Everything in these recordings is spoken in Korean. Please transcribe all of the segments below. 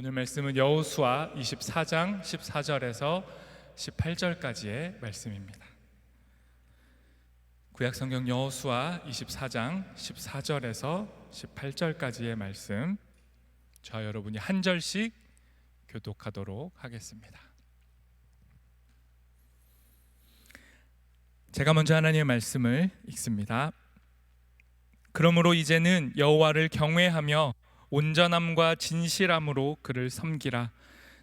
오늘 말씀은 여호수아 24장 14절에서 18절까지의 말씀입니다. 구약성경 여호수아 24장 14절에서 18절까지의 말씀, 저와 여러분이 한 절씩 교독하도록 하겠습니다. 제가 먼저 하나님의 말씀을 읽습니다. 그러므로 이제는 여호와를 경외하며 온전함과 진실함으로 그를 섬기라.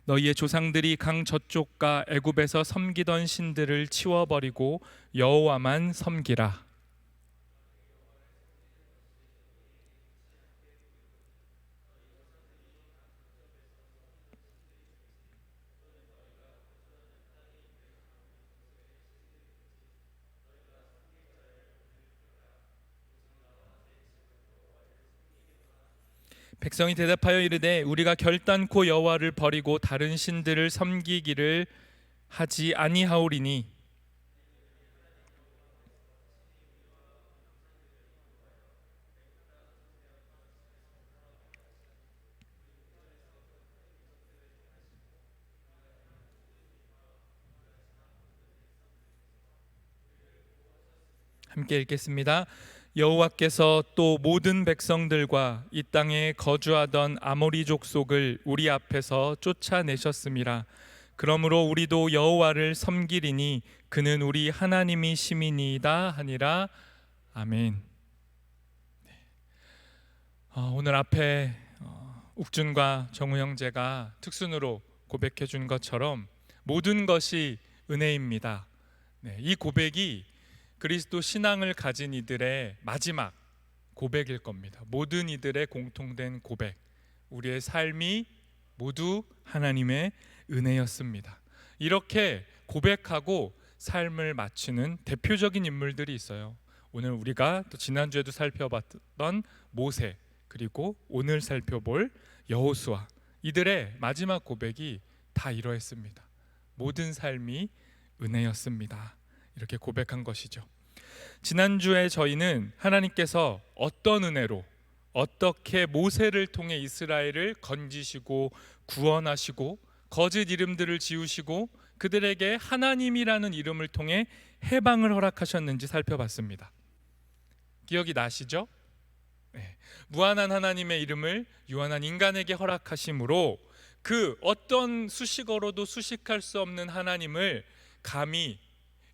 너희의 조상들이 강 저쪽과 애굽에서 섬기던 신들을 치워버리고 여호와만 섬기라. 백성이 대답하여 이르되 우리가 결단코 여호와를 버리고 다른 신들을 섬기기를 하지 아니하오리니 함께 읽겠습니다. 여호와께서 또 모든 백성들과 이 땅에 거주하던 아모리 족속을 우리 앞에서 쫓아내셨음이라. 그러므로 우리도 여호와를 섬기리니 그는 우리 하나님이심이니이다 하니라. 아멘. 오늘 앞에 욱준과 정우 형제가 특순으로 고백해 준 것처럼 모든 것이 은혜입니다. 이 고백이 그리스도 신앙을 가진 이들의 마지막 고백일 겁니다. 모든 이들의 공통된 고백, 우리의 삶이 모두 하나님의 은혜였습니다. 이렇게 고백하고 삶을 마치는 대표적인 인물들이 있어요. 오늘 우리가 또 지난주에도 살펴봤던 모세, 그리고 오늘 살펴볼 여호수아, 이들의 마지막 고백이 다 이러했습니다. 모든 삶이 은혜였습니다. 이렇게 고백한 것이죠. 지난주에 저희는 하나님께서 어떤 은혜로 어떻게 모세를 통해 이스라엘을 건지시고 구원하시고 거짓 이름들을 지우시고 그들에게 하나님이라는 이름을 통해 해방을 허락하셨는지 살펴봤습니다. 기억이 나시죠? 무한한 하나님의 이름을 유한한 인간에게 허락하심으로 그 어떤 수식어로도 수식할 수 없는 하나님을 감히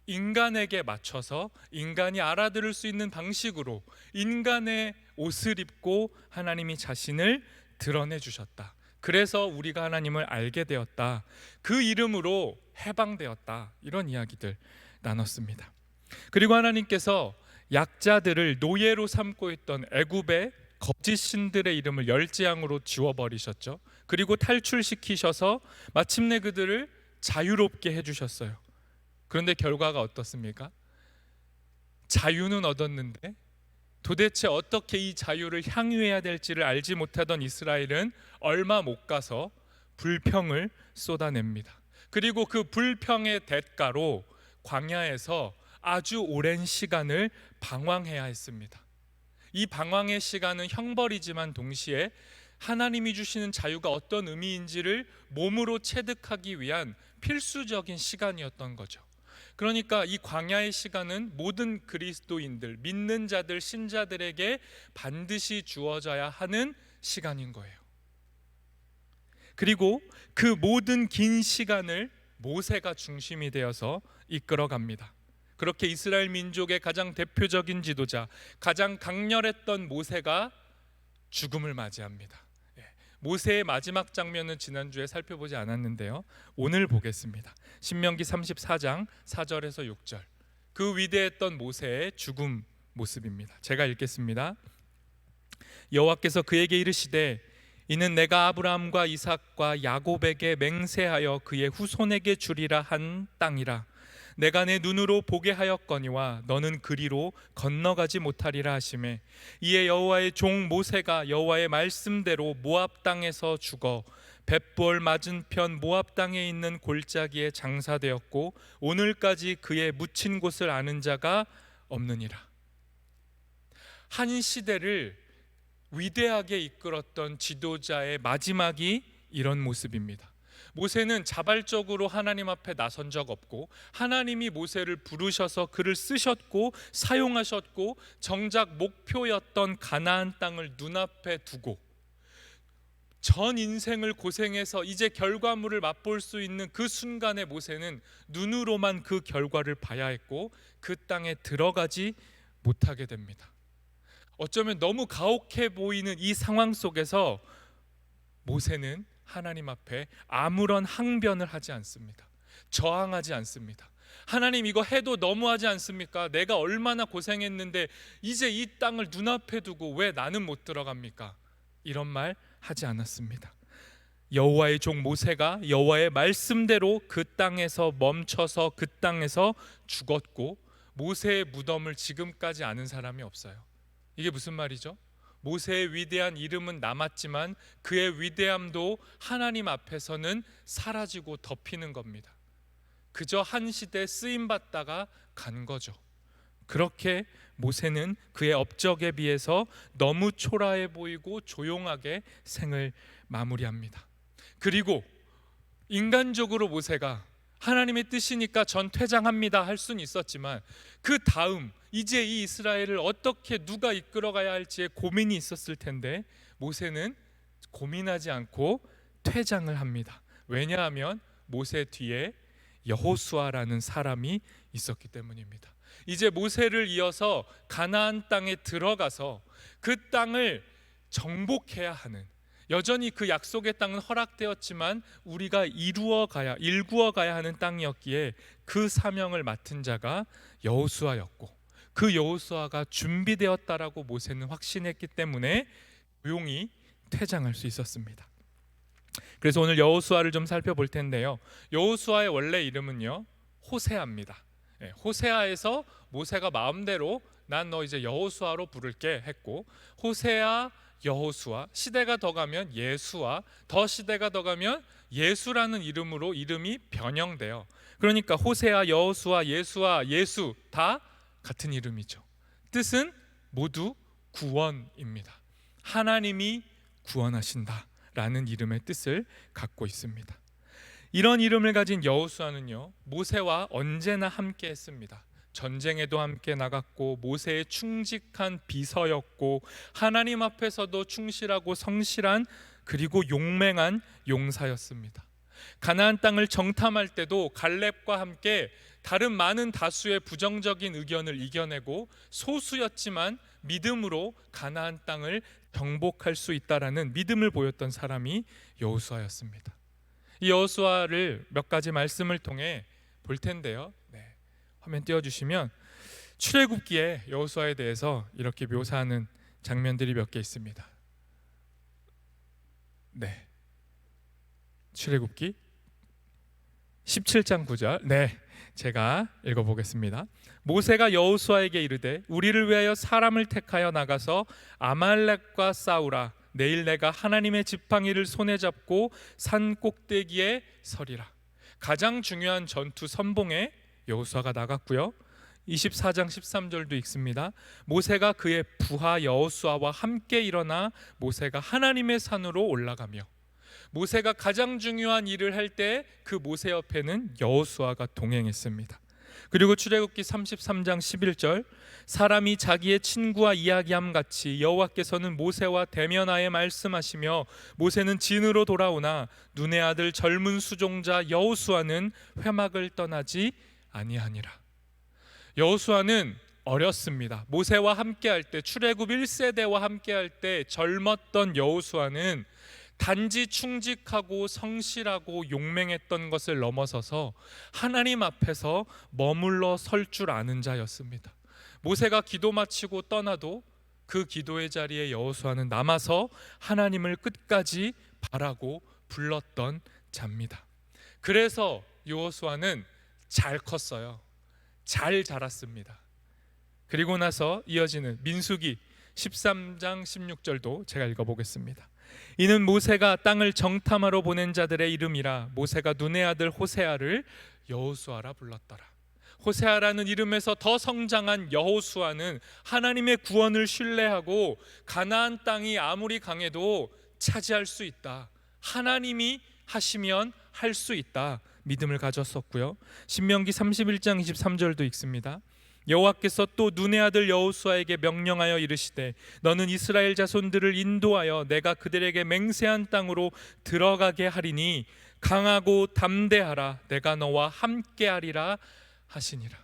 인간에게 맞춰서 인간이 알아들을 수 있는 방식으로 인간의 옷을 입고 하나님이 자신을 드러내 주셨다. 그래서 우리가 하나님을 알게 되었다. 그 이름으로 해방되었다. 이런 이야기들 나눴습니다. 그리고 하나님께서 약자들을 노예로 삼고 있던 애굽의 거짓 신들의 이름을 열재앙으로 지워버리셨죠. 그리고 탈출시키셔서 마침내 그들을 자유롭게 해주셨어요. 그런데 결과가 어떻습니까? 자유는 얻었는데 도대체 어떻게 이 자유를 향유해야 될지를 알지 못하던 이스라엘은 얼마 못 가서 불평을 쏟아냅니다. 그리고 그 불평의 대가로 광야에서 아주 오랜 시간을 방황해야 했습니다. 이 방황의 시간은 형벌이지만 동시에 하나님이 주시는 자유가 어떤 의미인지를 몸으로 체득하기 위한 필수적인 시간이었던 거죠. 그러니까 이 광야의 시간은 모든 그리스도인들, 믿는 자들, 신자들에게 반드시 주어져야 하는 시간인 거예요. 그리고 그 모든 긴 시간을 모세가 중심이 되어서 이끌어갑니다. 그렇게 이스라엘 민족의 가장 대표적인 지도자, 가장 강렬했던 모세가 죽음을 맞이합니다. 모세의 마지막 장면은 지난주에 살펴보지 않았는데요, 오늘 보겠습니다. 신명기 34장 4절에서 6절, 그 위대했던 모세의 죽음 모습입니다. 제가 읽겠습니다. 여호와께서 그에게 이르시되 이는 내가 아브라함과 이삭과 야곱에게 맹세하여 그의 후손에게 주리라 한 땅이라. 내가 내 눈으로 보게 하였거니와 너는 그리로 건너가지 못하리라 하시매, 이에 여호와의 종 모세가 여호와의 말씀대로 모압 땅에서 죽어 벳볼 맞은편 모압 땅에 있는 골짜기에 장사되었고 오늘까지 그의 묻힌 곳을 아는 자가 없느니라. 한 시대를 위대하게 이끌었던 지도자의 마지막이 이런 모습입니다. 모세는 자발적으로 하나님 앞에 나선 적 없고, 하나님이 모세를 부르셔서 그를 쓰셨고 사용하셨고, 정작 목표였던 가나안 땅을 눈앞에 두고 전 인생을 고생해서 이제 결과물을 맛볼 수 있는 그 순간에 모세는 눈으로만 그 결과를 봐야 했고 그 땅에 들어가지 못하게 됩니다. 어쩌면 너무 가혹해 보이는 이 상황 속에서 모세는 하나님 앞에 아무런 항변을 하지 않습니다. 저항하지 않습니다. 하나님, 이거 해도 너무하지 않습니까? 내가 얼마나 고생했는데 이제 이 땅을 눈앞에 두고 왜 나는 못 들어갑니까? 이런 말 하지 않았습니다. 여호와의 종 모세가 여호와의 말씀대로 그 땅에서 멈춰서 그 땅에서 죽었고, 모세의 무덤을 지금까지 아는 사람이 없어요. 이게 무슨 말이죠? 모세의 위대한 이름은 남았지만 그의 위대함도 하나님 앞에서는 사라지고 덮이는 겁니다. 그저 한 시대 쓰임받다가 간 거죠. 그렇게 모세는 그의 업적에 비해서 너무 초라해 보이고 조용하게 생을 마무리합니다. 그리고 인간적으로 모세가 하나님의 뜻이니까 전 퇴장합니다 할 수는 있었지만, 그 다음 이제 이 이스라엘을 어떻게 누가 이끌어가야 할지에 고민이 있었을 텐데 모세는 고민하지 않고 퇴장을 합니다. 왜냐하면 모세 뒤에 여호수아라는 사람이 있었기 때문입니다. 이제 모세를 이어서 가나안 땅에 들어가서 그 땅을 정복해야 하는, 여전히 그 약속의 땅은 허락되었지만 우리가 일구어 가야 하는 땅이었기에 그 사명을 맡은 자가 여호수아였고, 그 여호수아가 준비되었다라고 모세는 확신했기 때문에 조용히 퇴장할 수 있었습니다. 그래서 오늘 여호수아를 좀 살펴볼 텐데요, 여호수아의 원래 이름은요 호세아입니다. 호세아에서 모세가 마음대로 난 너 이제 여호수아로 부를게 했고, 호세아, 여호수아, 시대가 더 가면 예수아, 더 시대가 더 가면 예수라는 이름으로 이름이 변형돼요. 그러니까 호세아, 여호수아, 예수아, 예수 다 같은 이름이죠. 뜻은 모두 구원입니다. 하나님이 구원하신다라는 이름의 뜻을 갖고 있습니다. 이런 이름을 가진 여호수아는요 모세와 언제나 함께 했습니다. 전쟁에도 함께 나갔고 모세의 충직한 비서였고, 하나님 앞에서도 충실하고 성실한 그리고 용맹한 용사였습니다. 가나안 땅을 정탐할 때도 갈렙과 함께 다른 많은 다수의 부정적인 의견을 이겨내고 소수였지만 믿음으로 가나안 땅을 정복할 수 있다라는 믿음을 보였던 사람이 여호수아였습니다. 이 여호수아를 몇 가지 말씀을 통해 볼 텐데요. 화면 띄워주시면 출애굽기에 여호수아에 대해서 이렇게 묘사하는 장면들이 몇 개 있습니다. 출애굽기 17장 9절 제가 읽어보겠습니다. 모세가 여호수아에게 이르되 우리를 위하여 사람을 택하여 나가서 아말렉과 싸우라. 내일 내가 하나님의 지팡이를 손에 잡고 산 꼭대기에 서리라. 가장 중요한 전투 선봉에 여호수아가 나갔고요. 24장 13절도 읽습니다. 모세가 그의 부하 여호수아와 함께 일어나 모세가 하나님의 산으로 올라가며, 모세가 가장 중요한 일을 할 때 그 모세 옆에는 여호수아가 동행했습니다. 그리고 출애굽기 33장 11절, 사람이 자기의 친구와 이야기함 같이 여호와께서는 모세와 대면하여 말씀하시며 모세는 진으로 돌아오나 눈의 아들 젊은 수종자 여호수아는 회막을 떠나지 아니하니라. 여호수아는 어렸습니다. 모세와 함께할 때, 출애굽 1세대와 함께할 때 젊었던 여호수아는 단지 충직하고 성실하고 용맹했던 것을 넘어서서 하나님 앞에서 머물러 설 줄 아는 자였습니다. 모세가 기도 마치고 떠나도 그 기도의 자리에 여호수아는 남아서 하나님을 끝까지 바라고 불렀던 자입니다. 그래서 여호수아는 잘 컸어요. 잘 자랐습니다. 그리고 나서 이어지는 민수기 13장 16절도 제가 읽어보겠습니다. 이는 모세가 땅을 정탐하러 보낸 자들의 이름이라. 모세가 눈의 아들 호세아를 여호수아라 불렀더라. 호세아라는 이름에서 더 성장한 여호수아는 하나님의 구원을 신뢰하고 가나안 땅이 아무리 강해도 차지할 수 있다, 하나님이 하시면 할 수 있다 믿음을 가졌었고요. 신명기 31장 23절도 읽습니다. 여호와께서 또 눈의 아들 여호수아에게 명령하여 이르시되 너는 이스라엘 자손들을 인도하여 내가 그들에게 맹세한 땅으로 들어가게 하리니 강하고 담대하라 내가 너와 함께하리라 하시니라.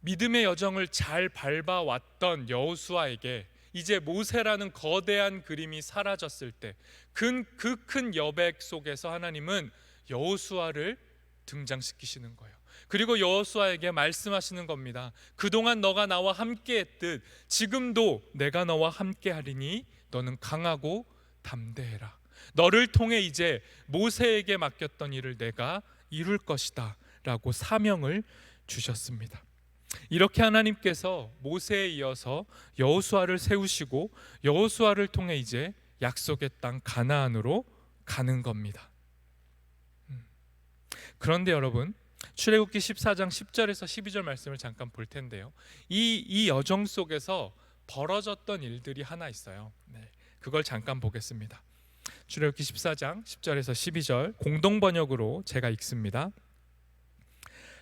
믿음의 여정을 잘 밟아왔던 여호수아에게 이제 모세라는 거대한 그림이 사라졌을 때 그 큰 여백 속에서 하나님은 여호수아를 등장시키시는 거예요. 그리고 여호수아에게 말씀하시는 겁니다. 그동안 너가 나와 함께 했듯 지금도 내가 너와 함께 하리니 너는 강하고 담대해라. 너를 통해 이제 모세에게 맡겼던 일을 내가 이룰 것이다 라고 사명을 주셨습니다. 이렇게 하나님께서 모세에 이어서 여호수아를 세우시고 여호수아를 통해 이제 약속의 땅 가나안으로 가는 겁니다. 그런데 여러분, 출애굽기 14장 10절에서 12절 말씀을 잠깐 볼 텐데요. 이 여정 속에서 벌어졌던 일들이 하나 있어요. 그걸 잠깐 보겠습니다. 출애굽기 14장 10절에서 12절 공동 번역으로 제가 읽습니다.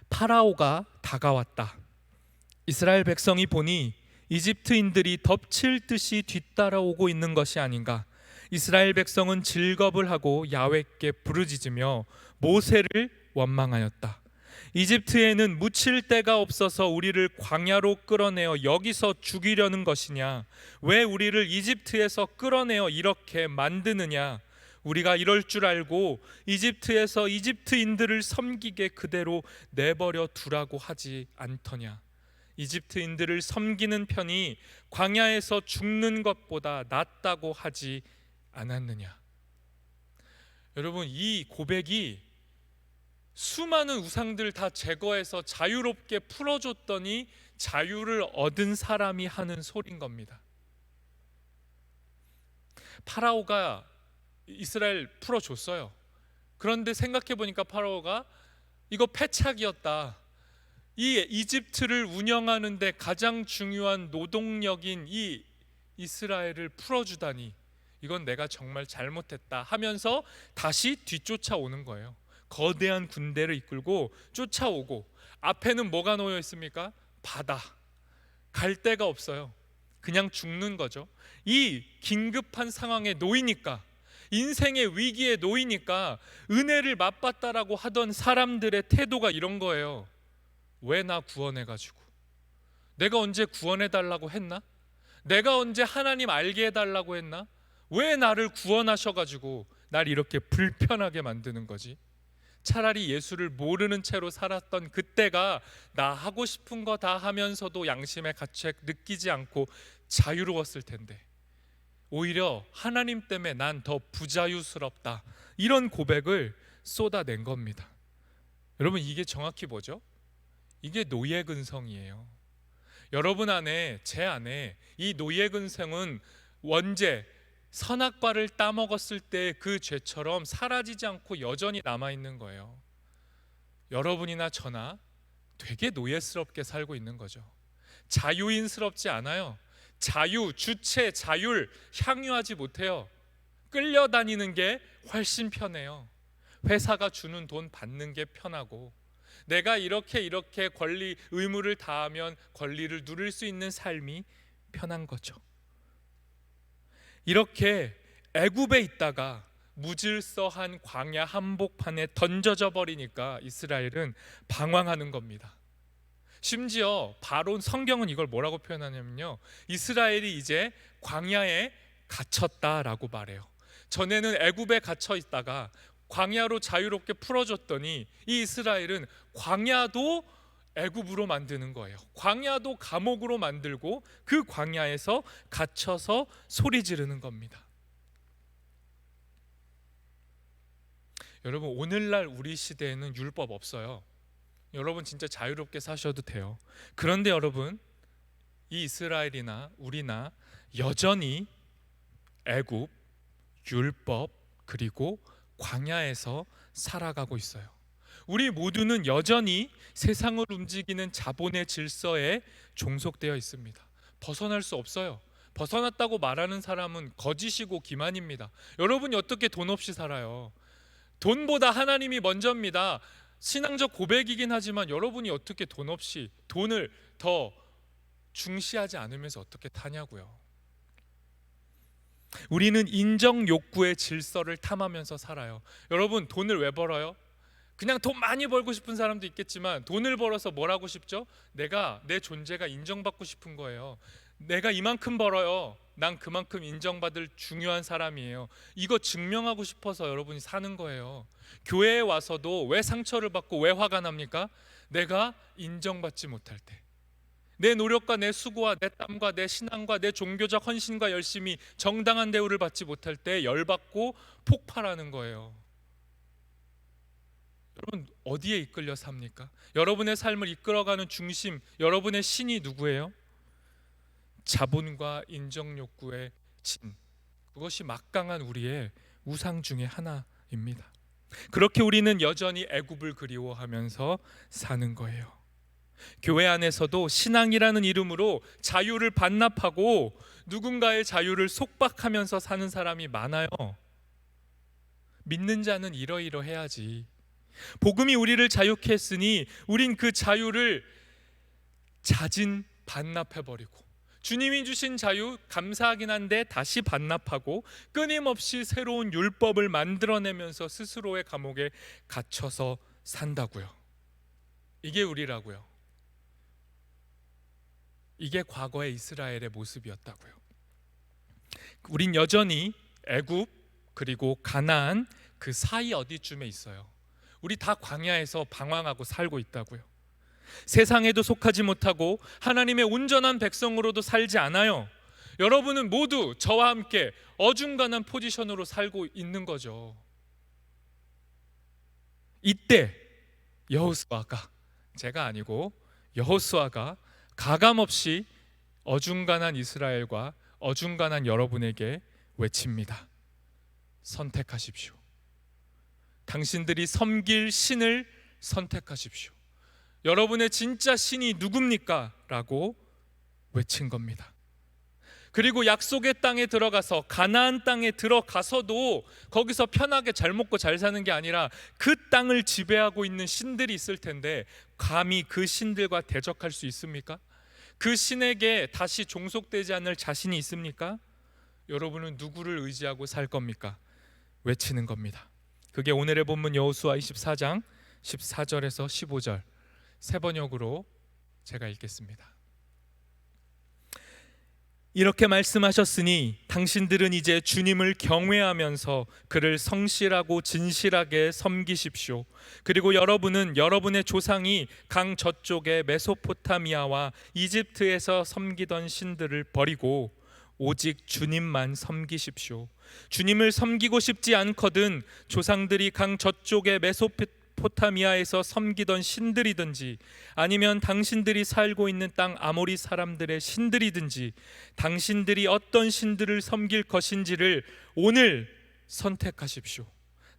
파라오가 다가왔다. 이스라엘 백성이 보니 이집트인들이 덮칠 듯이 뒤따라오고 있는 것이 아닌가. 이스라엘 백성은 즐겁을 하고 야훼께 부르짖으며 모세를 원망하였다. 이집트에는 묻힐 데가 없어서 우리를 광야로 끌어내어 여기서 죽이려는 것이냐? 왜 우리를 이집트에서 끌어내어 이렇게 만드느냐? 우리가 이럴 줄 알고 이집트에서 이집트인들을 섬기게 그대로 내버려 두라고 하지 않더냐? 이집트인들을 섬기는 편이 광야에서 죽는 것보다 낫다고 하지 않았느냐? 여러분, 이 고백이 수많은 우상들 다 제거해서 자유롭게 풀어줬더니 자유를 얻은 사람이 하는 소리인 겁니다. 파라오가 이스라엘 풀어줬어요. 그런데 생각해보니까 파라오가 이거 패착이었다. 이 이집트를 운영하는 데 가장 중요한 노동력인 이 이스라엘을 풀어주다니 이건 내가 정말 잘못했다 하면서 다시 뒤쫓아오는 거예요. 거대한 군대를 이끌고 쫓아오고 앞에는 뭐가 놓여 있습니까? 바다. 갈 데가 없어요. 그냥 죽는 거죠. 이 긴급한 상황에 놓이니까, 인생의 위기에 놓이니까 은혜를 맛봤다라고 하던 사람들의 태도가 이런 거예요. 왜 나 구원해가지고? 내가 언제 구원해달라고 했나? 내가 언제 하나님 알게 해달라고 했나? 왜 나를 구원하셔가지고 날 이렇게 불편하게 만드는 거지? 차라리 예수를 모르는 채로 살았던 그때가 나 하고 싶은 거 다 하면서도 양심의 가책 느끼지 않고 자유로웠을 텐데, 오히려 하나님 때문에 난 더 부자유스럽다, 이런 고백을 쏟아낸 겁니다. 여러분, 이게 정확히 뭐죠? 이게 노예 근성이에요. 여러분 안에, 제 안에 이 노예 근성은 원죄, 선악과를 따먹었을 때 그 죄처럼 사라지지 않고 여전히 남아있는 거예요. 여러분이나 저나 되게 노예스럽게 살고 있는 거죠. 자유인스럽지 않아요. 자유, 주체, 자율 향유하지 못해요. 끌려다니는 게 훨씬 편해요. 회사가 주는 돈 받는 게 편하고, 내가 이렇게 권리, 의무를 다하면 권리를 누릴 수 있는 삶이 편한 거죠. 이렇게 애굽에 있다가 무질서한 광야 한복판에 던져져 버리니까 이스라엘은 방황하는 겁니다. 심지어 바로 성경은 이걸 뭐라고 표현하냐면요, 이스라엘이 이제 광야에 갇혔다라고 말해요. 전에는 애굽에 갇혀 있다가 광야로 자유롭게 풀어줬더니 이 이스라엘은 광야도 애굽으로 만드는 거예요. 광야도 감옥으로 만들고 그 광야에서 갇혀서 소리 지르는 겁니다. 여러분, 오늘날 우리 시대에는 율법 없어요. 여러분 진짜 자유롭게 사셔도 돼요. 그런데 여러분, 이 이스라엘이나 우리나 여전히 애굽, 율법, 그리고 광야에서 살아가고 있어요. 우리 모두는 여전히 세상을 움직이는 자본의 질서에 종속되어 있습니다. 벗어날 수 없어요. 벗어났다고 말하는 사람은 거짓이고 기만입니다. 여러분이 어떻게 돈 없이 살아요? 돈보다 하나님이 먼저입니다. 신앙적 고백이긴 하지만 여러분이 어떻게 돈 없이 돈을 더 중시하지 않으면서 어떻게 타냐고요. 우리는 인정 욕구의 질서를 탐하면서 살아요. 여러분, 돈을 왜 벌어요? 그냥 돈 많이 벌고 싶은 사람도 있겠지만 돈을 벌어서 뭘 하고 싶죠? 내 존재가 인정받고 싶은 거예요. 내가 이만큼 벌어요. 난 그만큼 인정받을 중요한 사람이에요. 이거 증명하고 싶어서 여러분이 사는 거예요. 교회에 와서도 왜 상처를 받고 왜 화가 납니까? 내가 인정받지 못할 때, 내 노력과 내 수고와 내 땀과 내 신앙과 내 종교적 헌신과 열심이 정당한 대우를 받지 못할 때 열받고 폭발하는 거예요. 여러분, 어디에 이끌려 삽니까? 여러분의 삶을 이끌어가는 중심, 여러분의 신이 누구예요? 자본과 인정 욕구의 신, 그것이 막강한 우리의 우상 중에 하나입니다. 그렇게 우리는 여전히 애굽을 그리워하면서 사는 거예요. 교회 안에서도 신앙이라는 이름으로 자유를 반납하고 누군가의 자유를 속박하면서 사는 사람이 많아요. 믿는 자는 이러이러해야지. 복음이 우리를 자유케 했으니 우린 그 자유를 자진 반납해버리고, 주님이 주신 자유 감사하긴 한데 다시 반납하고 끊임없이 새로운 율법을 만들어내면서 스스로의 감옥에 갇혀서 산다고요. 이게 우리라고요. 이게 과거의 이스라엘의 모습이었다고요. 우린 여전히 애굽 그리고 가나안 그 사이 어디쯤에 있어요. 우리 다 광야에서 방황하고 살고 있다고요. 세상에도 속하지 못하고 하나님의 온전한 백성으로도 살지 않아요. 여러분은 모두 저와 함께 어중간한 포지션으로 살고 있는 거죠. 이때 여호수아가, 제가 아니고 여호수아가 가감없이 어중간한 이스라엘과 어중간한 여러분에게 외칩니다. 선택하십시오. 당신들이 섬길 신을 선택하십시오. 여러분의 진짜 신이 누굽니까? 라고 외친 겁니다. 그리고 약속의 땅에 들어가서, 가나안 땅에 들어가서도 거기서 편하게 잘 먹고 잘 사는 게 아니라 그 땅을 지배하고 있는 신들이 있을 텐데 감히 그 신들과 대적할 수 있습니까? 그 신에게 다시 종속되지 않을 자신이 있습니까? 여러분은 누구를 의지하고 살 겁니까? 외치는 겁니다. 그게 오늘의 본문 여호수아 24장 14절에서 15절 세 번역으로 제가 읽겠습니다. 이렇게 말씀하셨으니 당신들은 이제 주님을 경외하면서 그를 성실하고 진실하게 섬기십시오. 그리고 여러분은 여러분의 조상이 강 저쪽의 메소포타미아와 이집트에서 섬기던 신들을 버리고 오직 주님만 섬기십시오. 주님을 섬기고 싶지 않거든 조상들이 강 저쪽의 메소포타미아에서 섬기던 신들이든지 아니면 당신들이 살고 있는 땅 아모리 사람들의 신들이든지 당신들이 어떤 신들을 섬길 것인지를 오늘 선택하십시오.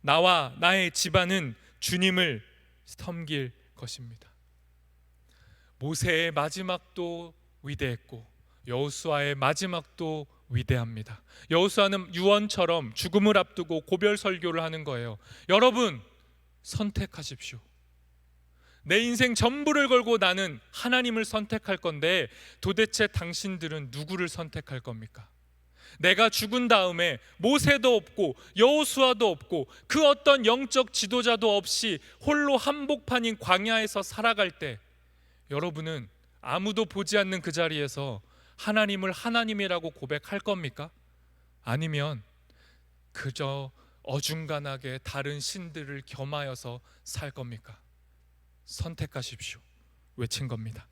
나와 나의 집안은 주님을 섬길 것입니다. 모세의 마지막도 위대했고 여호수아의 마지막도 위대합니다. 여호수아는 유언처럼 죽음을 앞두고 고별 설교를 하는 거예요. 여러분, 선택하십시오. 내 인생 전부를 걸고 나는 하나님을 선택할 건데 도대체 당신들은 누구를 선택할 겁니까? 내가 죽은 다음에 모세도 없고 여호수아도 없고 그 어떤 영적 지도자도 없이 홀로 한복판인 광야에서 살아갈 때 여러분은 아무도 보지 않는 그 자리에서 하나님을 하나님이라고 고백할 겁니까? 아니면 그저 어중간하게 다른 신들을 겸하여서 살 겁니까? 선택하십시오. 외친 겁니다.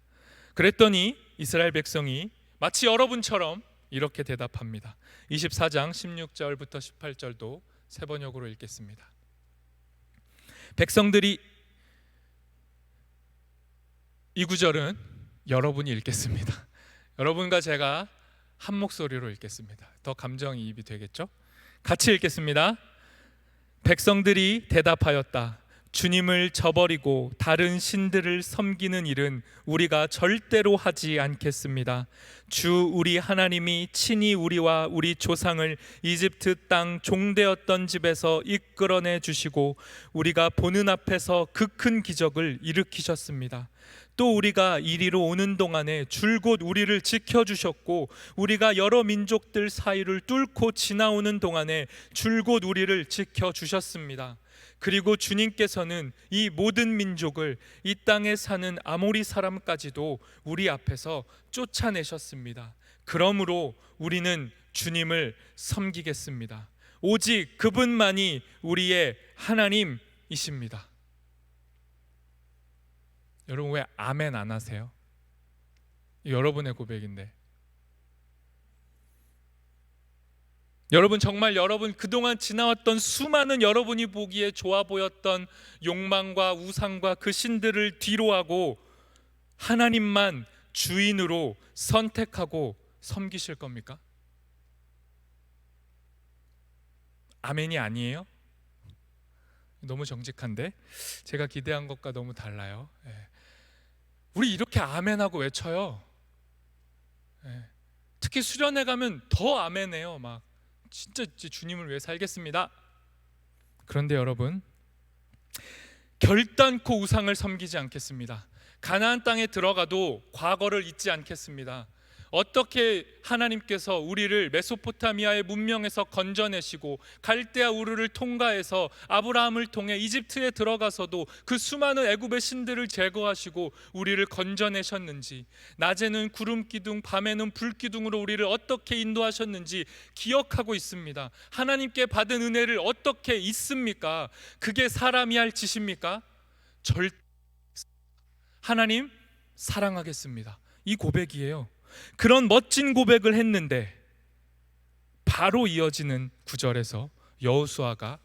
그랬더니 이스라엘 백성이 마치 여러분처럼 이렇게 대답합니다. 24장 16절부터 18절도 세 번역으로 읽겠습니다. 백성들이, 이 구절은 여러분이 읽겠습니다. 여러분과 제가 한 목소리로 읽겠습니다. 더 감정이입이 되겠죠? 같이 읽겠습니다. 백성들이 대답하였다. 주님을 저버리고 다른 신들을 섬기는 일은 우리가 절대로 하지 않겠습니다. 주 우리 하나님이 친히 우리와 우리 조상을 이집트 땅 종되었던 집에서 이끌어내 주시고 우리가 보는 앞에서 그 큰 기적을 일으키셨습니다. 또 우리가 이리로 오는 동안에 줄곧 우리를 지켜주셨고 우리가 여러 민족들 사이를 뚫고 지나오는 동안에 줄곧 우리를 지켜주셨습니다. 그리고 주님께서는 이 모든 민족을, 이 땅에 사는 아모리 사람까지도 우리 앞에서 쫓아내셨습니다. 그러므로 우리는 주님을 섬기겠습니다. 오직 그분만이 우리의 하나님이십니다. 여러분 왜 아멘 안 하세요? 여러분의 고백인데. 여러분 정말 여러분 그동안 지나왔던 수많은 여러분이 보기에 좋아 보였던 욕망과 우상과 그 신들을 뒤로하고 하나님만 주인으로 선택하고 섬기실 겁니까? 아멘이 아니에요? 너무 정직한데 제가 기대한 것과 너무 달라요. 우리 이렇게 아멘하고 외쳐요. 특히 수련회 가면 더 아멘해요. 막 진짜 주님을 위해 살겠습니다. 그런데 여러분 결단코 우상을 섬기지 않겠습니다. 가나안 땅에 들어가도 과거를 잊지 않겠습니다. 어떻게 하나님께서 우리를 메소포타미아의 문명에서 건져내시고 갈대아 우르를 통과해서 아브라함을 통해 이집트에 들어가서도 그 수많은 애굽의 신들을 제거하시고 우리를 건져내셨는지, 낮에는 구름 기둥 밤에는 불 기둥으로 우리를 어떻게 인도하셨는지 기억하고 있습니다. 하나님께 받은 은혜를 어떻게 잊습니까? 그게 사람이 할 짓입니까? 하나님 사랑하겠습니다. 이 고백이에요. 그런 멋진 고백을 했는데 바로 이어지는 구절에서 여호수아가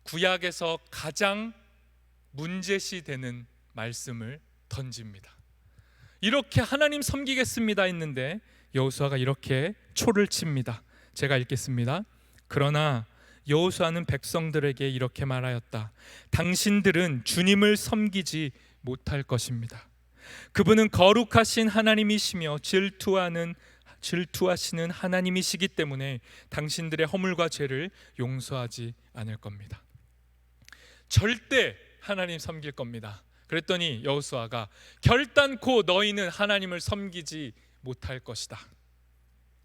구약에서 가장 문제시되는 말씀을 던집니다. 이렇게 하나님 섬기겠습니다 했는데 여호수아가 이렇게 초를 칩니다. 제가 읽겠습니다. 그러나 여호수아는 백성들에게 이렇게 말하였다. 당신들은 주님을 섬기지 못할 것입니다. 그분은 거룩하신 하나님이시며 질투하시는 하나님이시기 때문에 당신들의 허물과 죄를 용서하지 않을 겁니다. 절대 하나님 섬길 겁니다. 그랬더니 여호수아가 결단코 너희는 하나님을 섬기지 못할 것이다.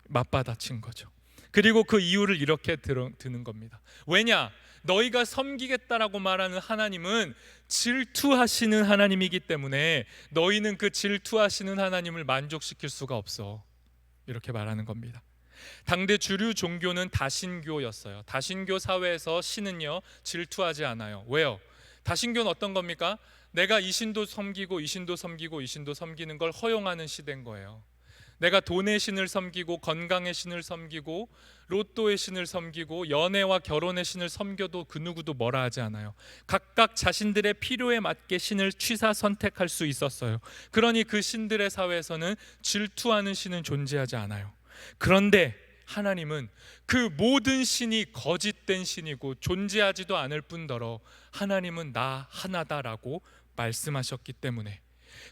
맞받아친 거죠. 그리고 그 이유를 이렇게 드는 겁니다. 왜냐? 너희가 섬기겠다라고 말하는 하나님은 질투하시는 하나님이기 때문에 너희는 그 질투하시는 하나님을 만족시킬 수가 없어. 이렇게 말하는 겁니다. 당대 주류 종교는 다신교였어요. 다신교 사회에서 신은요 질투하지 않아요. 왜요? 다신교는 어떤 겁니까? 내가 이 신도 섬기고 이 신도 섬기고 이 신도 섬기는 걸 허용하는 시대인 거예요. 내가 돈의 신을 섬기고 건강의 신을 섬기고 로또의 신을 섬기고 연애와 결혼의 신을 섬겨도 그 누구도 뭐라 하지 않아요. 각각 자신들의 필요에 맞게 신을 취사 선택할 수 있었어요. 그러니 그 신들의 사회에서는 질투하는 신은 존재하지 않아요. 그런데 하나님은 그 모든 신이 거짓된 신이고 존재하지도 않을 뿐더러 하나님은 나 하나다라고 말씀하셨기 때문에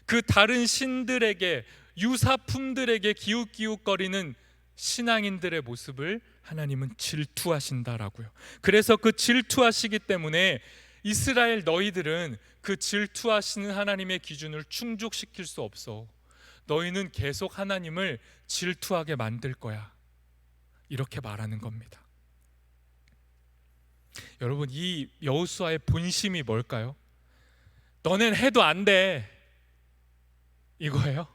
그 다른 신들에게 유사품들에게 기웃기웃거리는 신앙인들의 모습을 하나님은 질투하신다라고요. 그래서 그 질투하시기 때문에 이스라엘 너희들은 그 질투하시는 하나님의 기준을 충족시킬 수 없어. 너희는 계속 하나님을 질투하게 만들 거야. 이렇게 말하는 겁니다. 여러분 이 여호수아의 본심이 뭘까요? 너넨 해도 안 돼. 이거예요.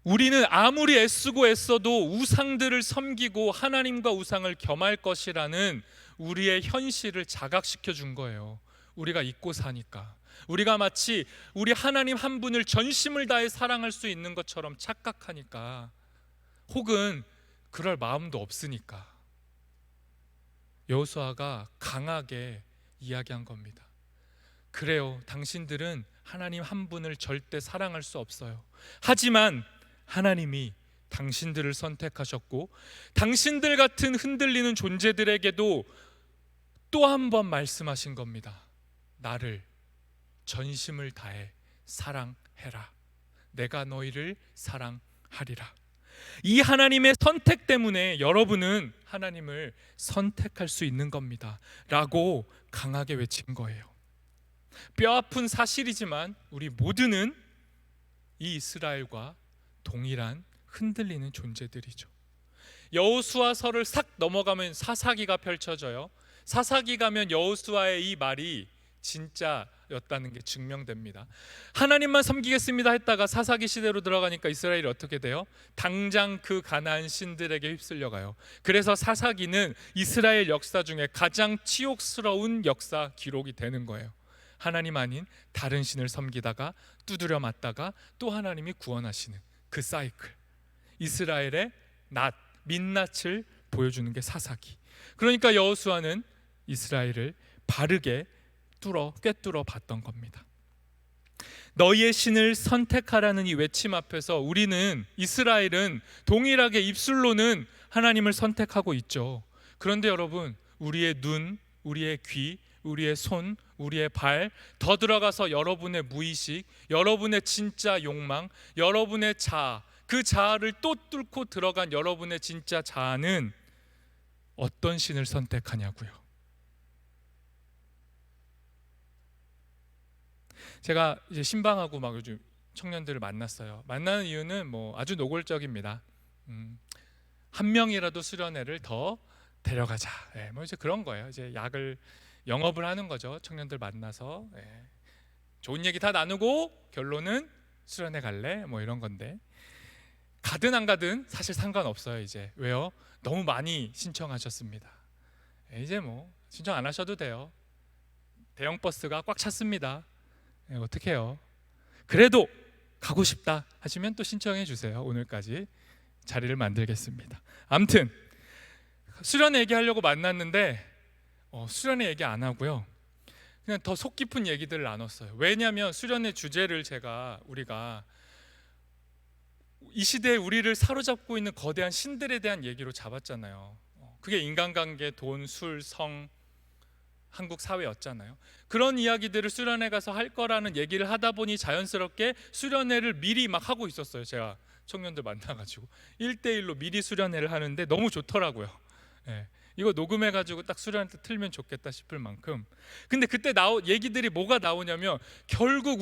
우리는 아무리 애쓰고 애써도 우상들을 섬기고 하나님과 우상을 겸할 것이라는 우리의 현실을 자각시켜 준 거예요. 우리가 잊고 사니까. 우리가 마치 우리 하나님 한 분을 전심을 다해 사랑할 수 있는 것처럼 착각하니까, 혹은 그럴 마음도 없으니까 여호수아가 강하게 이야기한 겁니다. 그래요, 당신들은 하나님 한 분을 절대 사랑할 수 없어요. 하지만 하나님이 당신들을 선택하셨고 당신들 같은 흔들리는 존재들에게도 또 한 번 말씀하신 겁니다. 나를 전심을 다해 사랑해라. 내가 너희를 사랑하리라. 이 하나님의 선택 때문에 여러분은 하나님을 선택할 수 있는 겁니다 라고 강하게 외친 거예요. 뼈아픈 사실이지만 우리 모두는 이 이스라엘과 동일한 흔들리는 존재들이죠. 여호수아서를 싹 넘어가면 사사기가 펼쳐져요. 사사기 가면 여호수아의 이 말이 진짜였다는 게 증명됩니다. 하나님만 섬기겠습니다 했다가 사사기 시대로 들어가니까 이스라엘이 어떻게 돼요? 당장 그 가나안 신들에게 휩쓸려가요. 그래서 사사기는 이스라엘 역사 중에 가장 치욕스러운 역사 기록이 되는 거예요. 하나님 아닌 다른 신을 섬기다가 두드려 맞다가 또 하나님이 구원하시는 그 사이클, 이스라엘의 민낯을 보여주는 게 사사기. 그러니까 여호수아는 이스라엘을 바르게 꿰뚫어 봤던 겁니다. 너희의 신을 선택하라는 이 외침 앞에서 이스라엘은 동일하게 입술로는 하나님을 선택하고 있죠. 그런데 여러분, 우리의 눈, 우리의 귀, 우리의 손, 우리의 발, 더 들어가서 여러분의 무의식, 여러분의 진짜 욕망, 여러분의 자아, 그 자아를 또 뚫고 들어간 여러분의 진짜 자아는 어떤 신을 선택하냐고요. 제가 이제 신방하고 막 요즘 청년들을 만났어요. 만나는 이유는 뭐 아주 노골적입니다. 한 명이라도 수련회를 더 데려가자. 뭐 이제 그런 거예요. 이제 영업을 하는 거죠. 청년들 만나서 좋은 얘기 다 나누고 결론은 수련회 갈래? 뭐 이런 건데, 가든 안 가든 사실 상관없어요. 이제 왜요? 너무 많이 신청하셨습니다. 이제 뭐 신청 안 하셔도 돼요. 대형 버스가 꽉 찼습니다. 어떻게 해요? 그래도 가고 싶다 하시면 또 신청해 주세요. 오늘까지 자리를 만들겠습니다. 아무튼 수련회 얘기하려고 만났는데 수련회 얘기 안 하고요, 그냥 더 속 깊은 얘기들을 나눴어요. 왜냐하면 수련회 주제를 우리가 이 시대에 우리를 사로잡고 있는 거대한 신들에 대한 얘기로 잡았잖아요. 그게 인간관계, 돈, 술, 성, 한국 사회였잖아요. 그런 이야기들을 수련회 가서 할 거라는 얘기를 하다 보니 자연스럽게 수련회를 미리 막 하고 있었어요. 제가 청년들 만나가지고 1대1로 미리 수련회를 하는데 너무 좋더라고요. 이거 녹음해가지고 딱 수련회 때 틀면 좋겠다 싶을 만큼. 근데 그때 얘기들이 뭐가 나오냐면, 결국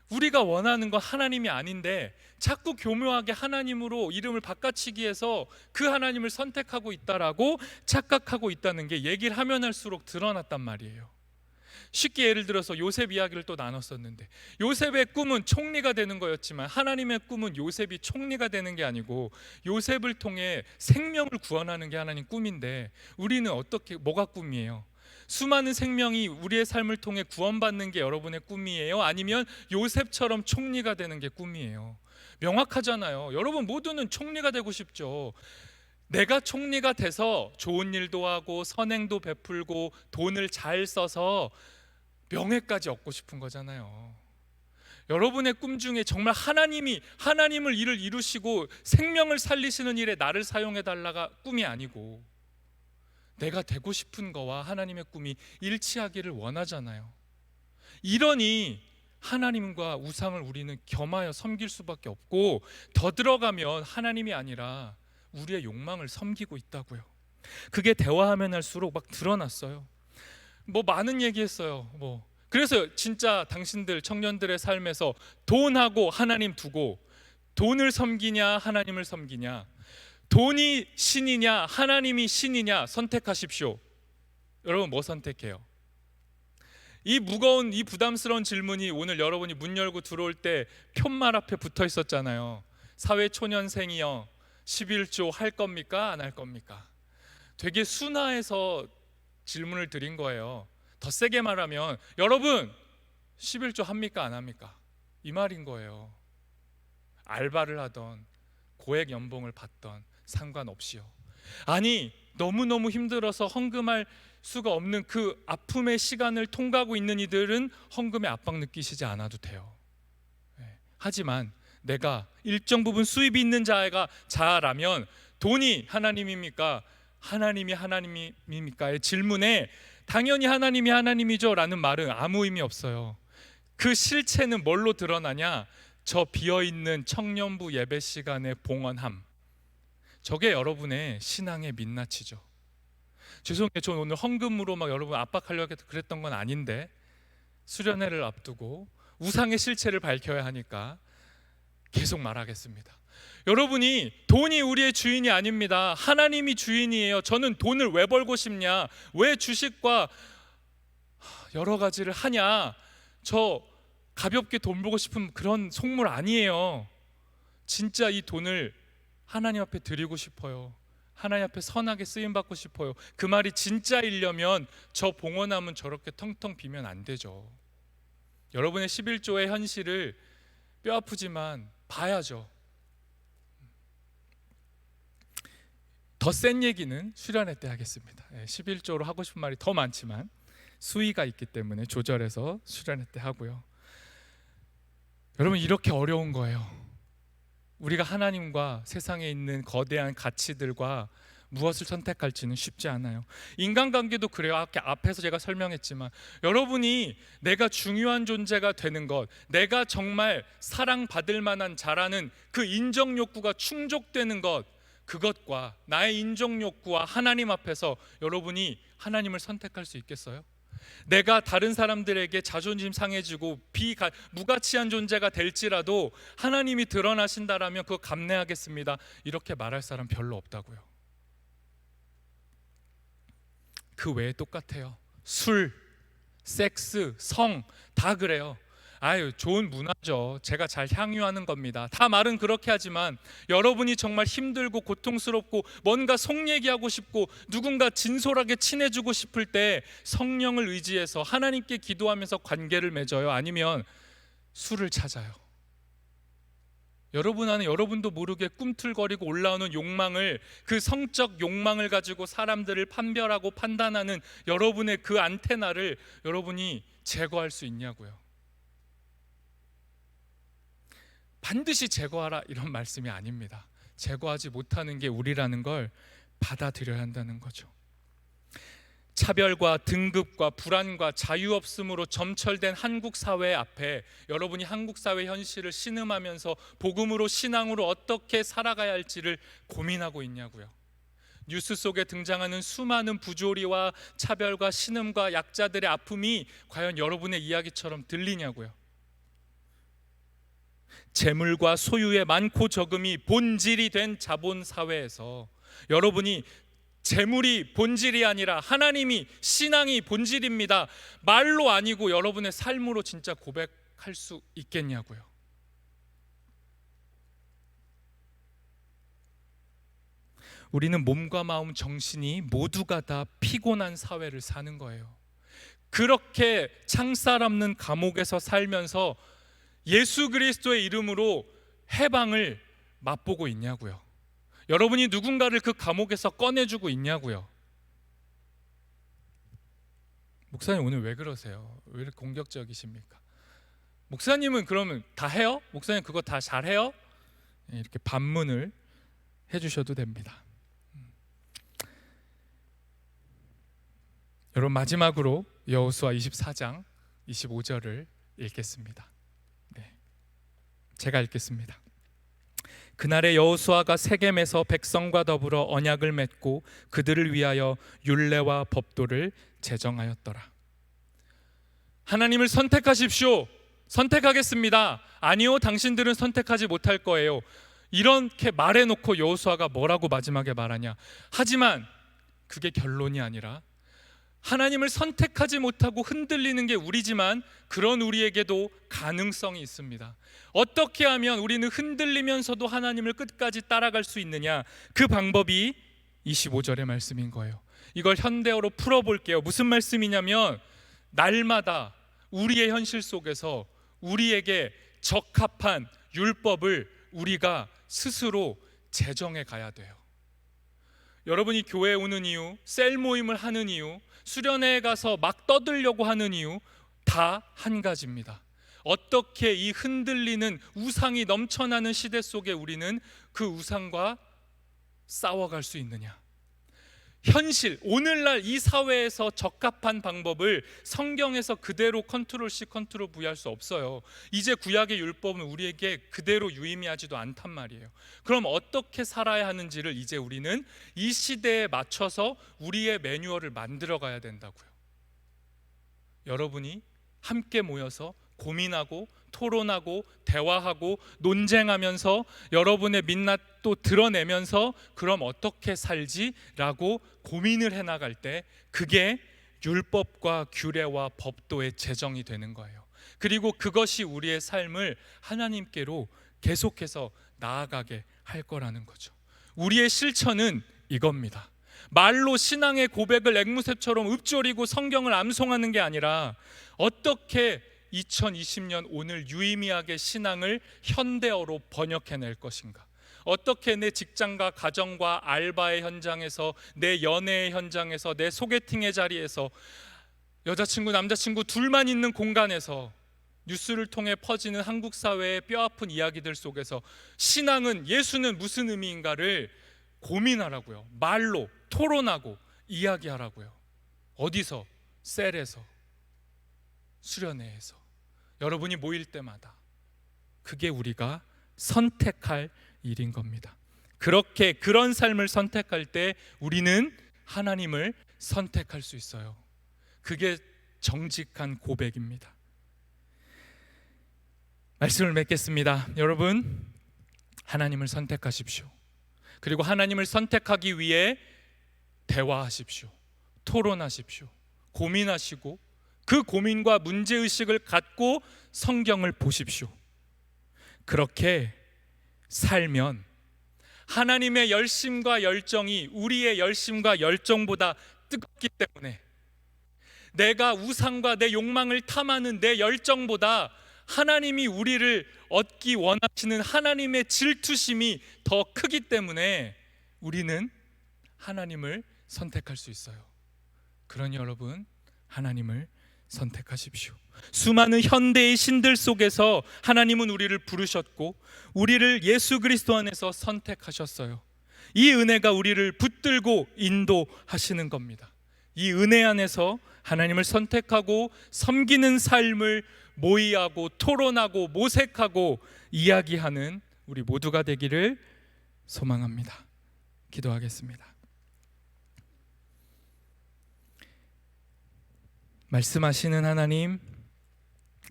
우리가 원하는 건 하나님이 아닌데 자꾸 교묘하게 하나님으로 이름을 바꿔치기 해서 그 하나님을 선택하고 있다라고 착각하고 있다는 게 얘기를 하면 할수록 드러났단 말이에요. 쉽게 예를 들어서 요셉 이야기를 또 나눴었는데, 요셉의 꿈은 총리가 되는 거였지만 하나님의 꿈은 요셉이 총리가 되는 게 아니고 요셉을 통해 생명을 구원하는 게 하나님 꿈인데, 우리는 뭐가 꿈이에요? 수많은 생명이 우리의 삶을 통해 구원받는 게 여러분의 꿈이에요? 아니면 요셉처럼 총리가 되는 게 꿈이에요? 명확하잖아요. 여러분 모두는 총리가 되고 싶죠. 내가 총리가 돼서 좋은 일도 하고 선행도 베풀고 돈을 잘 써서 명예까지 얻고 싶은 거잖아요. 여러분의 꿈 중에 정말 하나님을 일을 이루시고 생명을 살리시는 일에 나를 사용해 달라가 꿈이 아니고, 내가 되고 싶은 거와 하나님의 꿈이 일치하기를 원하잖아요. 이러니 하나님과 우상을 우리는 겸하여 섬길 수밖에 없고, 더 들어가면 하나님이 아니라 우리의 욕망을 섬기고 있다고요. 그게 대화하면 할수록 막 드러났어요. 많은 얘기했어요. 그래서 진짜 당신들 청년들의 삶에서 돈하고 하나님 두고, 돈을 섬기냐 하나님을 섬기냐, 돈이 신이냐 하나님이 신이냐 선택하십시오. 여러분 뭐 선택해요? 이 무거운, 이 부담스러운 질문이 오늘 여러분이 문 열고 들어올 때 푯말 앞에 붙어 있었잖아요. 사회초년생이여 11조 할 겁니까? 안 할 겁니까? 되게 순화해서 질문을 드린 거예요. 더 세게 말하면, 여러분 11조 합니까? 안 합니까? 이 말인 거예요. 알바를 하던 고액 연봉을 받던 상관없이요. 아니 너무너무 힘들어서 헌금할 수가 없는 그 아픔의 시간을 통과하고 있는 이들은 헌금의 압박 느끼시지 않아도 돼요. 하지만 내가 일정 부분 수입이 있는 자라면 돈이 하나님입니까? 하나님이 하나님입니까의 질문에 당연히 하나님이 하나님이죠 라는 말은 아무 의미 없어요. 그 실체는 뭘로 드러나냐? 저 비어있는 청년부 예배 시간의 봉헌함, 저게 여러분의 신앙의 민낯이죠. 죄송해요, 저는 오늘 헌금으로 막 여러분 압박하려고 그랬던 건 아닌데 수련회를 앞두고 우상의 실체를 밝혀야 하니까 계속 말하겠습니다. 여러분이 돈이 우리의 주인이 아닙니다. 하나님이 주인이에요. 저는 돈을 왜 벌고 싶냐, 왜 주식과 여러 가지를 하냐, 저 가볍게 돈 벌고 싶은 그런 속물 아니에요. 진짜 이 돈을 하나님 앞에 드리고 싶어요. 하나님 앞에 선하게 쓰임받고 싶어요. 그 말이 진짜이려면 저 봉헌함은 저렇게 텅텅 비면 안 되죠. 여러분의 11조의 현실을 뼈아프지만 봐야죠. 더 센 얘기는 수련회 때 하겠습니다. 11조로 하고 싶은 말이 더 많지만 수위가 있기 때문에 조절해서 수련회 때 하고요. 여러분, 이렇게 어려운 거예요. 우리가 하나님과 세상에 있는 거대한 가치들과 무엇을 선택할지는 쉽지 않아요. 인간관계도 그래요. 앞에서 제가 설명했지만 여러분이 내가 중요한 존재가 되는 것, 내가 정말 사랑받을 만한 자라는 그 인정 욕구가 충족되는 것, 그것과 나의 인정 욕구와 하나님 앞에서 여러분이 하나님을 선택할 수 있겠어요? 내가 다른 사람들에게 자존심 상해지고 무가치한 존재가 될지라도 하나님이 드러나신다라면 그거 감내하겠습니다, 이렇게 말할 사람 별로 없다고요. 그 외에 똑같아요. 술, 섹스, 성 다 그래요. 아유, 좋은 문화죠. 제가 잘 향유하는 겁니다. 다 말은 그렇게 하지만 여러분이 정말 힘들고 고통스럽고 뭔가 속 얘기하고 싶고 누군가 진솔하게 친해지고 싶을 때 성령을 의지해서 하나님께 기도하면서 관계를 맺어요? 아니면 술을 찾아요? 여러분 안에 여러분도 모르게 꿈틀거리고 올라오는 욕망을, 그 성적 욕망을 가지고 사람들을 판별하고 판단하는 여러분의 그 안테나를 여러분이 제거할 수 있냐고요. 반드시 제거하라 이런 말씀이 아닙니다. 제거하지 못하는 게 우리라는 걸 받아들여야 한다는 거죠. 차별과 등급과 불안과 자유 없음으로 점철된 한국 사회 앞에 여러분이 한국 사회 현실을 신음하면서 복음으로, 신앙으로 어떻게 살아가야 할지를 고민하고 있냐고요. 뉴스 속에 등장하는 수많은 부조리와 차별과 신음과 약자들의 아픔이 과연 여러분의 이야기처럼 들리냐고요. 재물과 소유의 많고 적음이 본질이 된 자본 사회에서 여러분이 재물이 본질이 아니라 하나님이, 신앙이 본질입니다, 말로 아니고 여러분의 삶으로 진짜 고백할 수 있겠냐고요. 우리는 몸과 마음, 정신이 모두가 다 피곤한 사회를 사는 거예요. 그렇게 창살 없는 감옥에서 살면서 예수 그리스도의 이름으로 해방을 맛보고 있냐고요. 여러분이 누군가를 그 감옥에서 꺼내주고 있냐고요. 목사님 오늘 왜 그러세요? 왜 이렇게 공격적이십니까? 목사님은 그러면 다 해요? 목사님 그거 다 잘해요? 이렇게 반문을 해주셔도 됩니다. 여러분, 마지막으로 여호수아 24장 25절을 읽겠습니다. 제가 읽겠습니다. 그날에 여호수아가 세겜에서 백성과 더불어 언약을 맺고 그들을 위하여 율례와 법도를 제정하였더라. 하나님을 선택하십시오. 선택하겠습니다. 아니요, 당신들은 선택하지 못할 거예요. 이렇게 말해놓고 여호수아가 뭐라고 마지막에 말하냐? 하지만 그게 결론이 아니라 하나님을 선택하지 못하고 흔들리는 게 우리지만 그런 우리에게도 가능성이 있습니다. 어떻게 하면 우리는 흔들리면서도 하나님을 끝까지 따라갈 수 있느냐? 그 방법이 25절의 말씀인 거예요. 이걸 현대어로 풀어볼게요. 무슨 말씀이냐면 날마다 우리의 현실 속에서 우리에게 적합한 율법을 우리가 스스로 제정해 가야 돼요. 여러분이 교회에 오는 이유, 셀 모임을 하는 이유, 수련회에 가서 막 떠들려고 하는 이유 다 한 가지입니다. 어떻게 이 흔들리는 우상이 넘쳐나는 시대 속에 우리는 그 우상과 싸워갈 수 있느냐? 현실, 오늘날 이 사회에서 적합한 방법을 성경에서 그대로 컨트롤 C, 컨트롤 V 할 수 없어요. 이제 구약의 율법은 우리에게 그대로 유의미하지도 않단 말이에요. 그럼 어떻게 살아야 하는지를 이제 우리는 이 시대에 맞춰서 우리의 매뉴얼을 만들어 가야 된다고요. 여러분이 함께 모여서 고민하고 토론하고 대화하고 논쟁하면서 여러분의 민낯도 드러내면서 그럼 어떻게 살지라고 고민을 해나갈 때 그게 율법과 규례와 법도의 제정이 되는 거예요. 그리고 그것이 우리의 삶을 하나님께로 계속해서 나아가게 할 거라는 거죠. 우리의 실천은 이겁니다. 말로 신앙의 고백을 앵무새처럼 읊조리고 성경을 암송하는 게 아니라 어떻게 2020년 오늘 유의미하게 신앙을 현대어로 번역해낼 것인가, 어떻게 내 직장과 가정과 알바의 현장에서, 내 연애의 현장에서, 내 소개팅의 자리에서, 여자친구 남자친구 둘만 있는 공간에서, 뉴스를 통해 퍼지는 한국 사회의 뼈아픈 이야기들 속에서 신앙은, 예수는 무슨 의미인가를 고민하라고요. 말로 토론하고 이야기하라고요. 어디서? 셀에서, 수련회에서, 여러분이 모일 때마다. 그게 우리가 선택할 일인 겁니다. 그렇게 그런 삶을 선택할 때 우리는 하나님을 선택할 수 있어요. 그게 정직한 고백입니다. 말씀을 맺겠습니다. 여러분, 하나님을 선택하십시오. 그리고 하나님을 선택하기 위해 대화하십시오. 토론하십시오. 고민하시고 그 고민과 문제의식을 갖고 성경을 보십시오. 그렇게 살면 하나님의 열심과 열정이 우리의 열심과 열정보다 뜨겁기 때문에, 내가 우상과 내 욕망을 탐하는 내 열정보다 하나님이 우리를 얻기 원하시는 하나님의 질투심이 더 크기 때문에 우리는 하나님을 선택할 수 있어요. 그러니 여러분, 하나님을 선택하십시오. 수많은 현대의 신들 속에서 하나님은 우리를 부르셨고 우리를 예수 그리스도 안에서 선택하셨어요. 이 은혜가 우리를 붙들고 인도하시는 겁니다. 이 은혜 안에서 하나님을 선택하고 섬기는 삶을 모의하고 토론하고 모색하고 이야기하는 우리 모두가 되기를 소망합니다. 기도하겠습니다. 말씀하시는 하나님,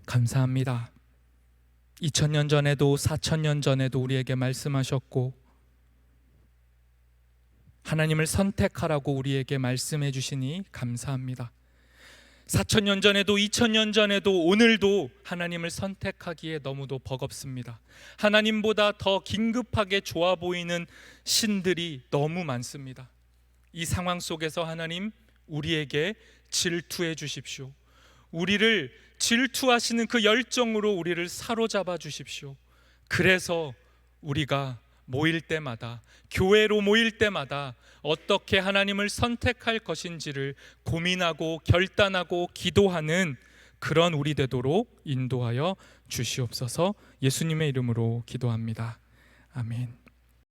감사합니다. 2000년 전에도 4000년 전에도 우리에게 말씀하셨고 하나님을 선택하라고 우리에게 말씀해 주시니 감사합니다. 4000년 전에도 2000년 전에도 오늘도 하나님을 선택하기에 너무도 버겁습니다. 하나님보다 더 긴급하게 좋아 보이는 신들이 너무 많습니다. 이 상황 속에서 하나님, 우리에게 질투해 주십시오. 우리를 질투하시는 그 열정으로 우리를 사로잡아 주십시오. 그래서 우리가 모일 때마다, 교회로 모일 때마다 어떻게 하나님을 선택할 것인지를 고민하고 결단하고 기도하는 그런 우리 되도록 인도하여 주시옵소서. 예수님의 이름으로 기도합니다. 아멘.